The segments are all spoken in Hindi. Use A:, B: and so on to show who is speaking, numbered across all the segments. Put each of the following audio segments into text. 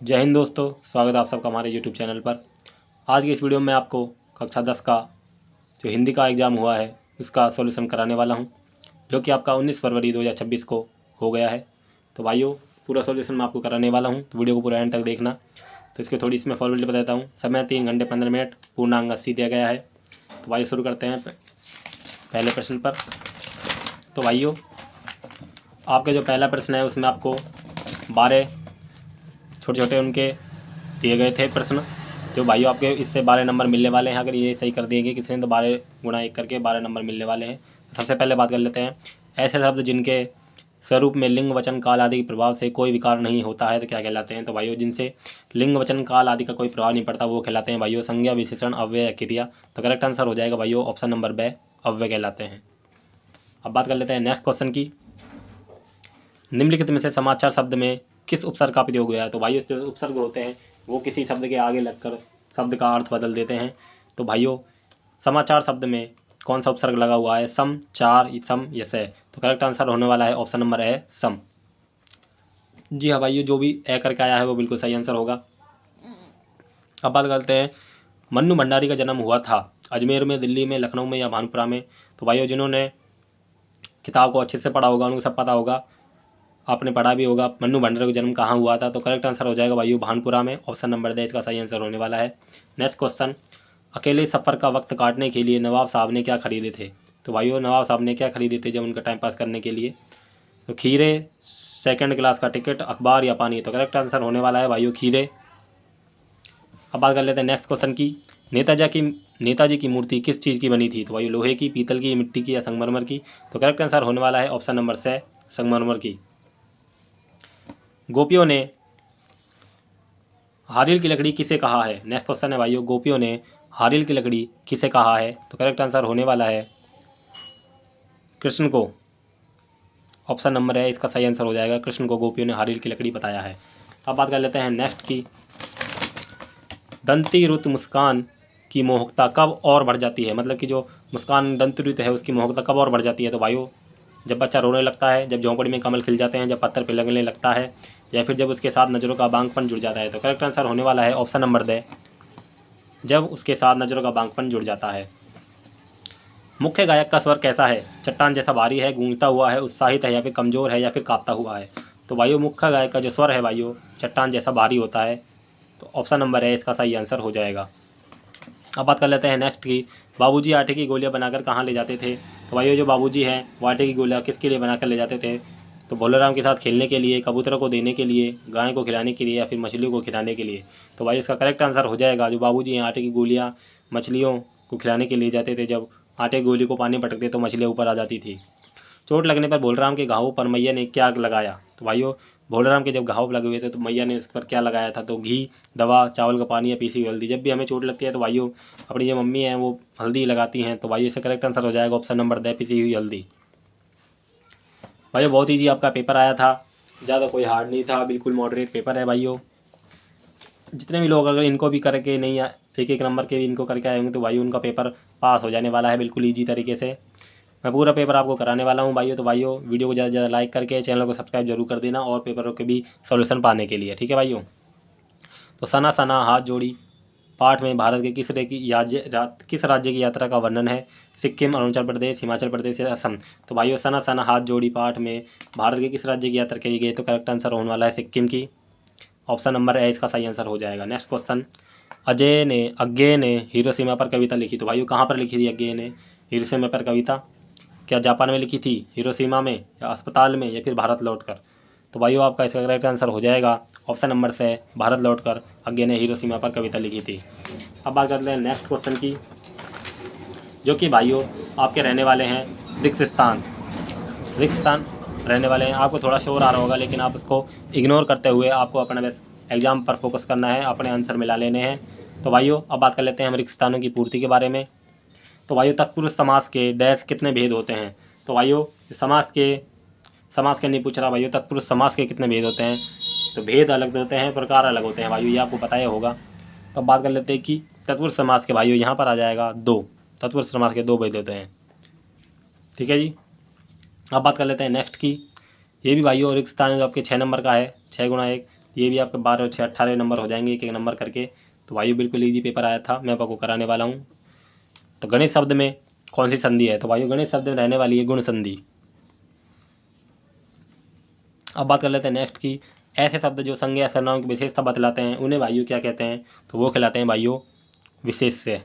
A: जय हिंद दोस्तों, स्वागत है आप सबका हमारे YouTube चैनल पर। आज की इस वीडियो में आपको कक्षा 10 का जो हिंदी का एग्ज़ाम हुआ है उसका सॉल्यूशन कराने वाला हूं, जो कि आपका 19 फरवरी 2026 को हो गया है। तो भाइयों, पूरा सॉल्यूशन मैं आपको कराने वाला हूं, तो वीडियो को पूरा एंड तक देखना। तो इसके थोड़ी इसमें फॉर्मेलिटी बताता हूँ। समय 3 घंटे 15 मिनट, पूर्णांक 80 दिया गया है। तो भाइयों शुरू करते हैं पहले प्रश्न पर। तो भाइयों, आपके जो पहला प्रश्न है उसमें आपको 12 छोटे छोटे उनके दिए गए थे प्रश्न, जो भाइयों आपके इससे 12 नंबर मिलने वाले हैं। अगर ये सही कर दिएंगे किसी ने तो 12 गुणा 1 करके 12 नंबर मिलने वाले हैं। सबसे पहले बात कर लेते हैं, ऐसे शब्द जिनके स्वरूप में लिंग वचन काल आदि के प्रभाव से कोई विकार नहीं होता है तो क्या कहलाते हैं। तो भाइयों, जिनसे लिंग वचन काल आदि का कोई प्रभाव नहीं पड़ता वो कहलाते हैं भाइयों संज्ञा, विशेषण, अव्यय या क्रिया। तो करेक्ट आंसर हो जाएगा भाइयों ऑप्शन नंबर ब, अव्यय कहलाते हैं। अब बात कर लेते हैं नेक्स्ट क्वेश्चन की। निम्नलिखित में से समाचार शब्द में किस उपसर्ग का प्रयोग हुआ है। तो भाइयों, जो उपसर्ग होते हैं वो किसी शब्द के आगे लगकर शब्द का अर्थ बदल देते हैं। तो भाइयों, समाचार शब्द में कौन सा उपसर्ग लगा हुआ है? सम, चार, सम या से। तो करेक्ट आंसर होने वाला है ऑप्शन नंबर है सम। जी हाँ भाइयों, जो भी ए करके आया है वो बिल्कुल सही आंसर होगा। अब बात करते हैं, मन्नू भंडारी का जन्म हुआ था अजमेर में, दिल्ली में, लखनऊ में या भानपुरा में। तो भाइयों, जिन्होंने किताब को अच्छे से पढ़ा होगा उनको सब पता होगा, आपने पढ़ा भी होगा मन्नू भंडारी का जन्म कहाँ हुआ था। तो करेक्ट आंसर हो जाएगा भाइयों भानपुरा में, ऑप्शन नंबर द इसका सही आंसर होने वाला है। नेक्स्ट क्वेश्चन, अकेले सफ़र का वक्त काटने के लिए नवाब साहब ने क्या खरीदे थे। तो भाइयों, नवाब साहब ने क्या खरीदे थे जब उनका टाइम पास करने के लिए? तो खीरे, सेकंड क्लास का टिकट, अखबार या पानी। तो करेक्ट आंसर होने वाला है भाइयों खीरे। अब बात कर लेते हैं नेक्स्ट क्वेश्चन की। नेताजी की मूर्ति किस चीज़ की बनी थी। तो भाइयों, लोहे की, पीतल की, मिट्टी की या संगमरमर की। तो करेक्ट आंसर होने वाला है ऑप्शन नंबर से, संगमरमर की। गोपियों ने हारिल की लकड़ी किसे कहा है। नेक्स्ट क्वेश्चन है भाइयों, गोपियों ने हारिल की लकड़ी किसे कहा है। तो करेक्ट आंसर होने वाला है कृष्ण को, ऑप्शन नंबर है इसका सही आंसर हो जाएगा। कृष्ण को गोपियों ने हारिल की लकड़ी बताया है। अब बात कर लेते हैं नेक्स्ट की। दंती रुत मुस्कान की मोहकता कब और बढ़ जाती है। मतलब कि जो मुस्कान दंती रुत है उसकी मोहकता कब और बढ़ जाती है। तो भाइयों, जब बच्चा रोने लगता है, जब झोंपड़ी में कमल खिल जाते हैं, जब पत्थर पे लगने लगता है, या फिर जब उसके साथ नज़रों का बांकपन जुड़ जाता है। तो करेक्ट आंसर होने वाला है ऑप्शन नंबर द, जब उसके साथ नज़रों का बांकपन जुड़ जाता है। मुख्य गायक का स्वर कैसा है? चट्टान जैसा भारी है, गूंजता हुआ है, उत्साहित है या फिर कमज़ोर है या फिर कांपता हुआ है। तो भाइयों, मुख्य गायक का जो स्वर है भाइयों चट्टान जैसा भारी होता है। तो ऑप्शन नंबर है इसका सही आंसर हो जाएगा। अब बात कर लेते हैं नेक्स्ट की। बाबूजी आटे की गोलियां बनाकर कहाँ ले जाते थे। तो भाइयों, जो बाबूजी हैं वो आटे की गोलियां किसके लिए बनाकर ले जाते थे। तो भोलेराम के साथ खेलने के लिए, कबूतरों को देने के लिए, गाय को खिलाने के लिए या फिर मछलियों को खिलाने के लिए। तो भाई इसका करेक्ट आंसर हो जाएगा, जो बाबूजी हैं आटे की गोलियाँ मछलियों को खिलाने के लिए जाते थे। जब आटे की गोली को पानी में पटकते तो मछलियाँ ऊपर आ जाती थी। चोट लगने पर भोलेराम के घावों पर मैया ने क्या लगाया। तो भाइयों, भोलेराम के जब घाव लगे हुए थे तो मैया ने इस पर क्या लगाया था। तो घी, दवा, चावल का पानी या पीसी हुई हल्दी। जब भी हमें चोट लगती है तो भाइयों अपनी जो मम्मी हैं वो हल्दी लगाती हैं। तो भाइयों इसका करेक्ट आंसर हो जाएगा ऑप्शन नंबर द, पीसी हुई हल्दी। भाइयों, बहुत ईजी आपका पेपर आया था, ज़्यादा कोई हार्ड नहीं था, बिल्कुल मॉडरेट पेपर है भाइयों। जितने भी लोग अगर इनको भी करके नहीं एक एक नंबर के भी इनको करके आएंगे तो भाइयों उनका पेपर पास हो जाने वाला है बिल्कुल ईजी तरीके से। मैं पूरा पेपर आपको कराने वाला हूँ भाइयों। तो भाइयों, वीडियो को ज़्यादा से ज़्यादा लाइक करके चैनल को सब्सक्राइब जरूर कर देना और पेपरों के भी सॉल्यूशन पाने के लिए, ठीक है भाइयों। तो सना सना हाथ जोड़ी पाठ में भारत के किस राज्य की यात्रा का वर्णन है। सिक्किम, अरुणाचल प्रदेश, हिमाचल प्रदेश या असम। तो भाइयों, सना सना हाथ जोड़ी पाठ में भारत के किस राज्य की यात्रा की गई। तो करेक्ट आंसर होने वाला है सिक्किम की, ऑप्शन नंबर है इसका सही आंसर हो जाएगा। नेक्स्ट क्वेश्चन, अज्ञे ने हिरोशिमा पर कविता लिखी। तो भाइयों, कहाँ पर लिखी थी अज्ञे ने हिरोशिमा पर कविता? क्या जापान में लिखी थी, हिरोशिमा में, या अस्पताल में, या फिर भारत लौटकर? तो भाइयों, आपका इसका करेक्ट आंसर हो जाएगा ऑप्शन नंबर से, भारत लौटकर अज्ञे ने हिरोशिमा पर कविता लिखी थी। अब बात करते हैं नेक्स्ट क्वेश्चन की, जो कि भाइयों आपके रहने वाले हैं रिक्तस्थान रहने वाले हैं। आपको थोड़ा शोर आ रहा होगा लेकिन आप उसको इग्नोर करते हुए आपको अपना बस एग्जाम पर फोकस करना है, अपने आंसर मिला लेने हैं। तो भाइयों, अब बात कर लेते हैं हम रिक्तस्थानों की पूर्ति के बारे में। तो भाइयों, तत्पुरुष समास के डैश कितने भेद होते हैं। तो भाइयों, समास के नहीं पूछ रहा भाइयों, तत्पुरुष समास के कितने भेद होते हैं। तो भेद अलग होते हैं, प्रकार अलग होते हैं भाइयों, ये आपको पता ही होगा। तो अब बात कर लेते हैं कि तत्पुरुष समास के भाइयों यहाँ पर आ जाएगा दो, तत्पुरुष समास के दो भेद होते हैं, ठीक है जी। अब बात कर लेते हैं नेक्स्ट की। ये भी भाइयों रिक्त स्थान आपके 6 नंबर का है, 6 गुणा 1। ये भी आपके 12 और 6 18 नंबर हो जाएंगे एक एक नंबर करके। तो भाइयों बिल्कुल ईजी पेपर आया था, मैं आपको कराने वाला हूँ। तो गणित शब्द में कौन सी संधि है? तो भाइयों गणित शब्द में रहने वाली है गुण संधि। अब बात कर लेते हैं नेक्स्ट की, ऐसे शब्द जो संज्ञा सर्वनाम की विशेषता बतलाते हैं उन्हें भाइयों क्या कहते हैं? तो वो कहलाते हैं भाइयों विशेष्य।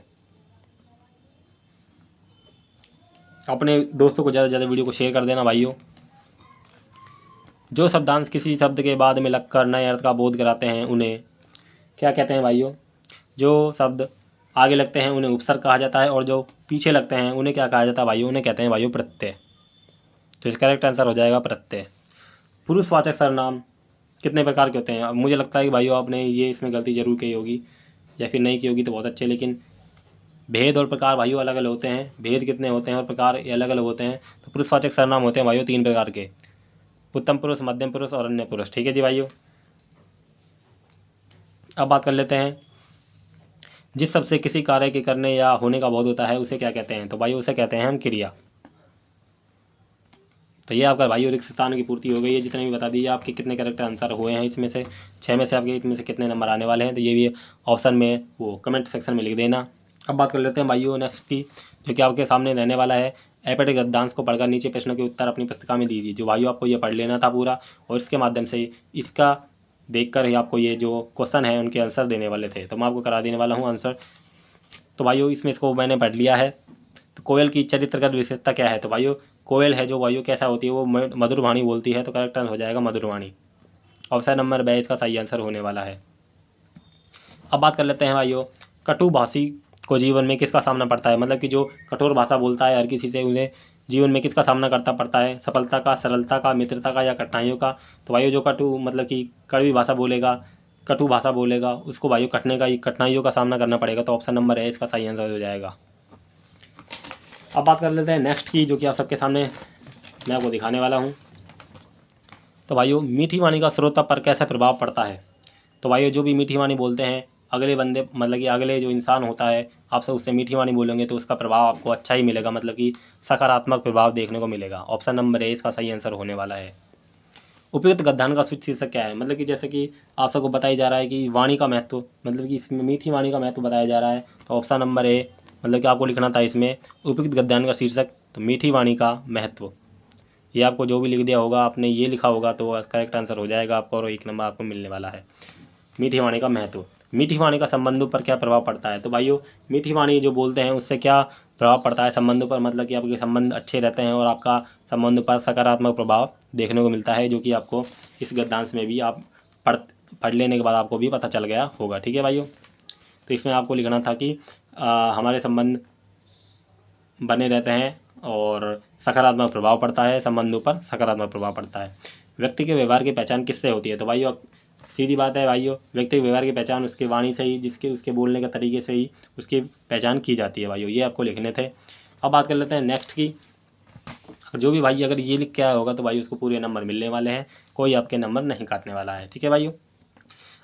A: अपने दोस्तों को ज़्यादा से ज़्यादा वीडियो को शेयर कर देना भाइयों। जो शब्दांश किसी शब्द के बाद में लगकर नए अर्थ का बोध कराते हैं उन्हें क्या कहते हैं भाइयों? जो शब्द आगे लगते हैं उन्हें उपसर्ग कहा जाता है, और जो पीछे लगते हैं उन्हें क्या कहा जाता है भाइयों? उन्हें कहते हैं भाइयों प्रत्यय। तो इसका करेक्ट आंसर हो जाएगा प्रत्यय। पुरुषवाचक सर्वनाम कितने प्रकार के होते हैं? अब मुझे लगता है कि भाइयों आपने ये इसमें गलती जरूर की होगी, या फिर नहीं की होगी तो बहुत अच्छे, लेकिन भेद और प्रकार भाइयों अलग अलग होते हैं। भेद कितने होते हैं और प्रकार ये अलग अलग होते हैं। तो पुरुषवाचक सर्वनाम होते हैं भाइयों 3 प्रकार के, उत्तम पुरुष, मध्यम पुरुष और अन्य पुरुष। ठीक है जी भाइयों। अब बात कर लेते हैं, जिस शब्द से किसी कार्य के करने या होने का बोध होता है उसे क्या कहते हैं? तो भाइयों उसे कहते हैं हम क्रिया। तो ये आपका भाइयों रिक्त स्थान की पूर्ति हो गई है। जितने भी बता दीजिए आपके कितने करेक्ट आंसर हुए हैं, इसमें से 6 में से आपके इसमें से कितने नंबर आने वाले हैं, तो ये भी ऑप्शन में वो कमेंट सेक्शन में लिख देना। अब बात कर लेते हैं भाइयों नेक्स्ट की, जो कि आपके सामने रहने वाला है। एपेटिक गद्यांश को पढ़कर नीचे प्रश्नों के उत्तर अपनी पुस्तिका में दीजिए। जो भाइयों आपको ये पढ़ लेना था पूरा, और इसके माध्यम से इसका देखकर ही आपको ये जो क्वेश्चन है उनके आंसर देने वाले थे, तो मैं आपको करा देने वाला हूँ आंसर। तो भाइयों इसमें इसको मैंने पढ़ लिया है। तो कोयल की चरित्रगत विशेषता क्या है? तो भाइयों कोयल है जो भाइयों कैसा होती है? वो मधुर वाणी बोलती है। तो करेक्ट आंसर हो जाएगा मधुर वाणी। ऑप्शन नंबर 22 का सही आंसर होने वाला है। अब बात कर लेते हैं भाइयों, कटुभाषी को जीवन में किसका सामना पड़ता है? मतलब कि जो कठोर भाषा बोलता है हर किसी से, उन्हें जीवन में किसका सामना करता पड़ता है? सफलता का, सरलता का, मित्रता का, या कठिनाइयों का? तो भाइयों जो कटु मतलब कि कड़वी भाषा बोलेगा, कटु भाषा बोलेगा, उसको भाइयों कठिनाइयों का सामना करना पड़ेगा। तो ऑप्शन नंबर है इसका सही आंसर हो जाएगा। अब बात कर लेते हैं नेक्स्ट की, जो कि आप सबके सामने मैं आपको दिखाने वाला हूँ। तो भाइयों मीठी वाणी का श्रोता पर कैसा प्रभाव पड़ता है? तो भाइयों जो भी मीठी वाणी बोलते हैं अगले बंदे, मतलब कि अगले जो इंसान होता है आपसे उससे मीठी वाणी बोलेंगे तो उसका प्रभाव आपको अच्छा ही मिलेगा, मतलब कि सकारात्मक प्रभाव देखने को मिलेगा। ऑप्शन नंबर ए इसका सही आंसर होने वाला है। उपयुक्त गद्यान का सूच शीर्षक क्या है? मतलब कि जैसे कि आप सबको बताया जा रहा है कि वाणी का महत्व, मतलब कि इसमें मीठी वाणी का महत्व बताया जा रहा है। तो ऑप्शन नंबर ए, मतलब कि आपको लिखना था इसमें उपयुक्त गद्यान का शीर्षक, तो मीठी वाणी का महत्व। ये आपको जो भी लिख दिया होगा आपने ये लिखा होगा तो करेक्ट आंसर हो जाएगा आपको, और 1 नंबर आपको मिलने वाला है। मीठी वाणी का महत्व। मीठी वाणी का संबंधों पर क्या प्रभाव पड़ता है? तो भाइयों मीठी वाणी जो बोलते हैं उससे क्या प्रभाव पड़ता है संबंधों पर? मतलब कि आपके संबंध अच्छे रहते हैं और आपका संबंधों पर सकारात्मक प्रभाव देखने को मिलता है, जो कि आपको इस गद्यांश में भी आप पढ़ लेने के बाद आपको भी पता चल गया होगा। ठीक है भाइयों। तो इसमें आपको लिखना था कि हमारे संबंध बने रहते हैं और सकारात्मक प्रभाव पड़ता है, संबंधों पर सकारात्मक प्रभाव पड़ता है। व्यक्ति के व्यवहार की पहचान किससे होती है? तो भाइयों सीधी बात है भाइयों, व्यक्ति के व्यवहार की पहचान उसके वाणी से ही, जिसके उसके बोलने के तरीके से ही उसकी पहचान की जाती है भाइयों। ये आपको लिखने थे। अब बात कर लेते हैं नेक्स्ट की। जो भी भाई अगर ये लिख के आया होगा तो भाई उसको पूरे नंबर मिलने वाले हैं, कोई आपके नंबर नहीं काटने वाला है। ठीक है भाइयों।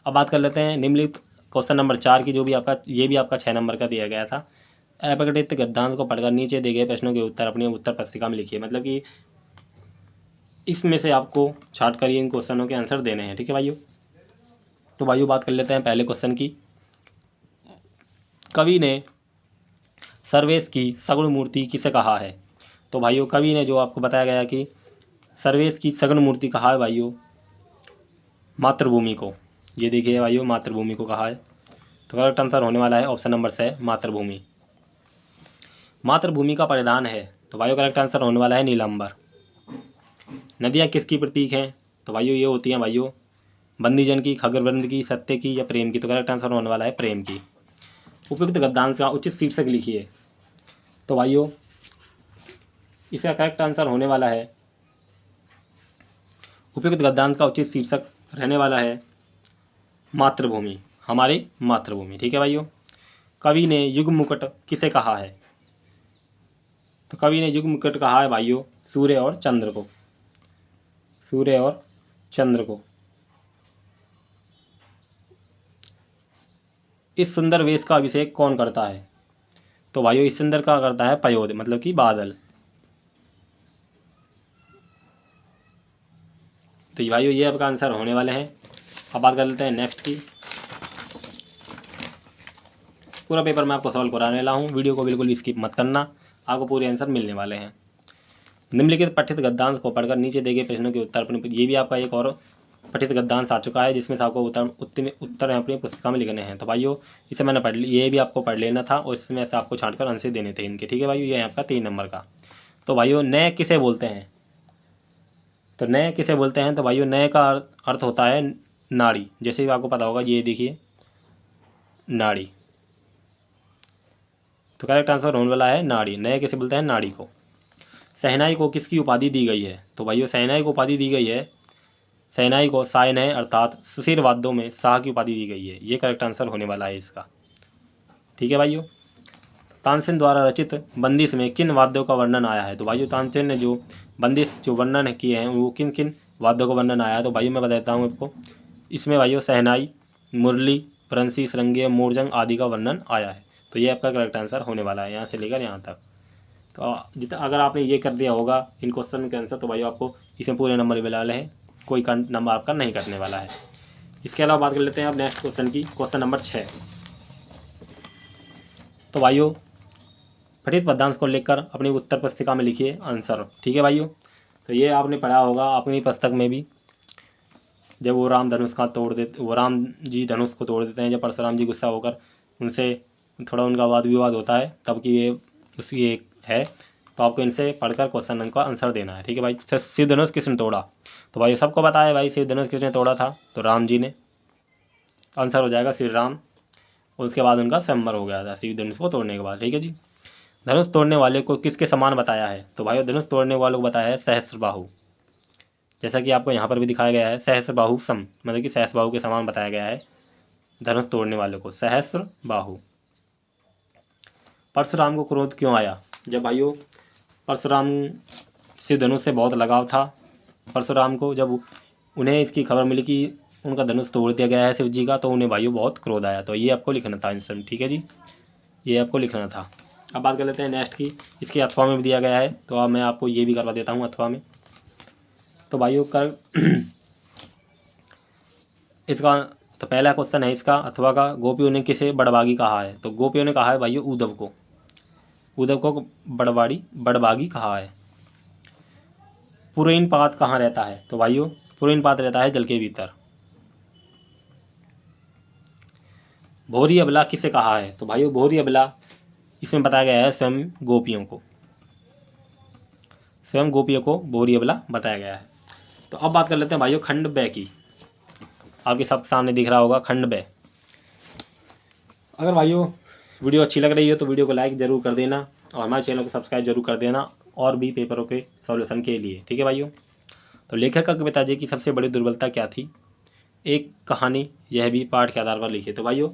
A: अब बात कर लेते हैं निम्नलिखित क्वेश्चन नंबर 4 की, जो भी आपका ये भी आपका 6 नंबर का दिया गया था। अपघटित गद्यांश को पढ़कर नीचे दिए गए प्रश्नों के उत्तर अपनी उत्तर पुस्तिका में लिखिए। मतलब कि इसमें से आपको छाट कर इन क्वेश्चनों के आंसर देने हैं। ठीक है भाइयों। तो भाइयों बात कर लेते हैं पहले क्वेश्चन की। कवि ने सर्वेश की सगुण मूर्ति किसे कहा है? तो भाइयों कवि ने जो आपको बताया गया कि सर्वेश की सगुण मूर्ति कहा है भाइयों मातृभूमि को। ये देखिए भाइयों मातृभूमि को कहा है। तो करेक्ट आंसर होने वाला है ऑप्शन नंबर से मातृभूमि। मातृभूमि का परिधान है, तो भाइयों करेक्ट आंसर होने वाला है नीलांबर। नदियाँ किसकी प्रतीक हैं? तो भाइयों ये होती हैं भाइयों बंदीजन की, खगरवृंद की, सत्य की, या प्रेम की? तो करेक्ट आंसर होने वाला है प्रेम की। उपयुक्त गद्यांश का उचित शीर्षक लिखिए। तो भाइयों इसका करेक्ट आंसर होने वाला है, उपयुक्त गद्यांश का उचित शीर्षक रहने वाला है मातृभूमि, हमारी मातृभूमि। ठीक है भाइयों। कवि ने युग मुकुट किसे कहा है? तो कवि ने युग मुकुट कहा है भाइयों सूर्य और चंद्र को, सूर्य और चंद्र को। इस सुंदर वेश का अभिषेक कौन करता है? तो भाइयों इस सुंदर का करता है पयोद, मतलब कि बादल। तो भाइयों ये आपका आंसर होने वाले हैं। अब बात कर लेते हैं नेक्स्ट की। पूरा पेपर मैं आपको सॉल्व कराने वाला हूँ, वीडियो को बिल्कुल भी स्किप मत करना, आपको पूरे आंसर मिलने वाले हैं। निम्नलिखित पठित गद्यांश को पढ़कर नीचे दिए गए प्रश्नों के उत्तर अपने, ये भी आपका एक और पठित गद्यांश आ चुका है जिसमें से आपको उत्तर अपनी पुस्तिका में लिखने हैं। तो भाइयों इसे मैंने पढ़ लिया, ये भी आपको पढ़ लेना था और इसमें से आपको छांट कर आंसर देने थे इनके, ठीक है भाइयों। ये है आपका 3 नंबर का। तो भाइयों नय किसे बोलते हैं, तो नय किसे बोलते हैं, तो भाइयों नय का अर्थ होता है नाड़ी, जैसे भी आपको पता होगा, ये देखिए नाड़ी। तो करेक्ट आंसर होने वाला है नाड़ी। नय किसे बोलते हैं, नाड़ी को। शहनाई को किसकी उपाधि दी गई है, तो भाइयों शहनाई को उपाधि दी गई है, शहनाई को सायनय अर्थात सुशीर वाद्यों में शाह की उपाधि दी गई है, ये करेक्ट आंसर होने वाला है इसका, ठीक है भाइयों। तानसेन द्वारा रचित बंदिश में किन वाद्यों का वर्णन आया है, तो भाइयों तानसेन ने जो बंदिश जो वर्णन किए हैं वो किन किन वाद्यों का वर्णन आया है, तो भाइयों मैं बता देता हूँ आपको। इसमें भाइयों शहनाई, मुरली, फ्रंसी, सरंगे, मोरजंग आदि का वर्णन आया है। तो ये आपका करेक्ट आंसर होने वाला है यहाँ से लेकर यहाँ तक। तो जितना अगर आपने ये कर दिया होगा इन क्वेश्चन के आंसर, तो भाई आपको इसमें पूरे नंबर मिलने वाले हैं, कोई नंबर आपका नहीं कटने वाला है। इसके अलावा बात कर लेते हैं अब नेक्स्ट क्वेश्चन की, क्वेश्चन नंबर 6। तो भाइयों पठित पद्यांश को लेकर अपनी उत्तर पुस्तिका में लिखिए आंसर, ठीक है भाइयों। तो ये आपने पढ़ा होगा अपनी पुस्तक में भी, जब वो राम धनुष का तोड़ देते, वो राम जी धनुष को तोड़ देते हैं, जब परशुराम जी गुस्सा होकर उनसे थोड़ा उनका वाद विवाद होता है, तब की ये उसकी एक है। तो आपको इनसे पढ़कर क्वेश्चन का आंसर देना है, ठीक है भाई। शिव धनुष किसने तोड़ा, तो भाई सबको पता है भाई शिव धनुष किसने तोड़ा था, तो राम जी ने। आंसर हो जाएगा श्री राम। और उसके बाद उनका स्वयंवर हो गया था शिव धनुष को तोड़ने के बाद, ठीक है जी। धनुष तोड़ने वाले को किसके समान बताया है, तो भाई धनुष तोड़ने वालों को बताया है सहस्त्रबाहु, जैसा कि आपको यहाँ पर भी दिखाया गया है सहस्त्रबाहु सम, मतलब कि सहस्त्रबाहु के समान बताया गया है धनुष तोड़ने वालों को, सहस्त्रबाहु। परशुराम को क्रोध क्यों आया, जब भाइयों परशुराम से धनुष से बहुत लगाव था परशुराम को, जब उन्हें इसकी खबर मिली कि उनका धनुष तोड़ दिया गया है शिव जी का, तो उन्हें भाइयों बहुत क्रोध आया। तो ये आपको लिखना था आंसर, ठीक है जी, ये आपको लिखना था। अब बात कर लेते हैं नेक्स्ट की, इसकी अथवा में भी दिया गया है, तो अब मैं आपको ये भी करवा देता हूँ अथवा में। तो भाइयों कर इसका तो पहला क्वेश्चन है इसका अथवा का, गोपियों ने किसे बड़बागी कहा है, तो गोपियों ने कहा है भाइयों उद्धव को, उद्धव को बड़बागी कहा है। पुरैन पात कहाँ रहता है, तो भाइयों पुरैन पात रहता है जल के भीतर। भोरी अबला किसे कहा है, तो भाइयों भोरी अबला इसमें बताया गया है स्वयं गोपियों को, स्वयं गोपियों को भोरी अबला बताया गया है। तो अब बात कर लेते हैं भाइयों खंड ब की, आपके सब सामने दिख रहा होगा खंड ब। अगर भाइयों वीडियो अच्छी लग रही हो तो वीडियो को लाइक ज़रूर कर देना और हमारे चैनल को सब्सक्राइब जरूर कर देना और भी पेपरों के सॉल्यूशन के लिए, ठीक है भाइयों। तो लेखक के पिताजी की सबसे बड़ी दुर्बलता क्या थी, एक कहानी यह भी पाठ के आधार पर लिखी। तो भाइयों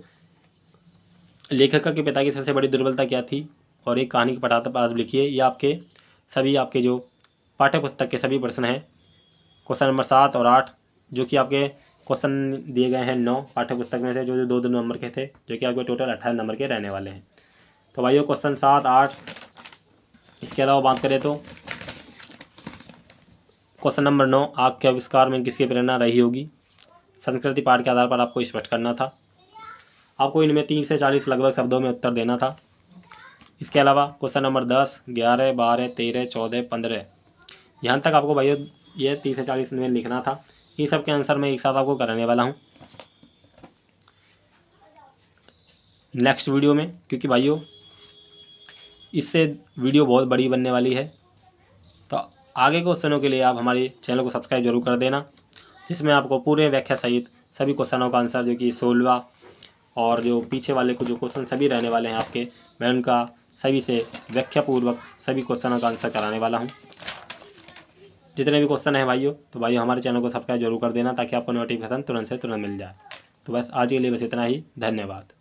A: लेखक के पिता की सबसे बड़ी दुर्बलता क्या थी और एक कहानी के पढ़ाते बाद लिखिए। ये आपके सभी आपके जो पाठ्य पुस्तक के सभी प्रश्न हैं, क्वेश्चन नंबर 7 और 8, जो कि आपके क्वेश्चन दिए गए हैं 9 पाठ्य पुस्तक में से, जो 2-2 नंबर के थे, जो कि आपके टोटल 18 नंबर के रहने वाले हैं। तो भाइयों क्वेश्चन 7, 8, इसके अलावा बात करें तो क्वेश्चन नंबर 9, आग के आविष्कार में किसकी प्रेरणा रही होगी, संस्कृति पाठ के आधार पर आपको स्पष्ट करना था। आपको इनमें 30 से 40 लगभग शब्दों में उत्तर देना था। इसके अलावा क्वेश्चन नंबर 10, 11, 12, 13, 14, 15, यहाँ तक आपको भाइयों ये 30 से 40 में लिखना था। इन सब के आंसर मैं एक साथ आपको कराने वाला हूँ नेक्स्ट वीडियो में, क्योंकि भाइयों इससे वीडियो बहुत बड़ी बनने वाली है। तो आगे क्वेश्चनों के लिए आप हमारे चैनल को सब्सक्राइब जरूर कर देना, जिसमें आपको पूरे व्याख्या सहित सभी क्वेश्चनों का आंसर, जो कि 16वां और जो पीछे वाले को जो क्वेश्चन सभी रहने वाले हैं आपके, मैं उनका सभी से व्याख्यापूर्वक सभी क्वेश्चनों का आंसर कराने वाला हूँ, जितने भी क्वेश्चन हैं भाइयों। तो भाइयों हमारे चैनल को सब्सक्राइब जरूर कर देना ताकि आपको नोटिफिकेशन तुरंत से तुरंत मिल जाए। तो बस आज के लिए बस इतना ही, धन्यवाद।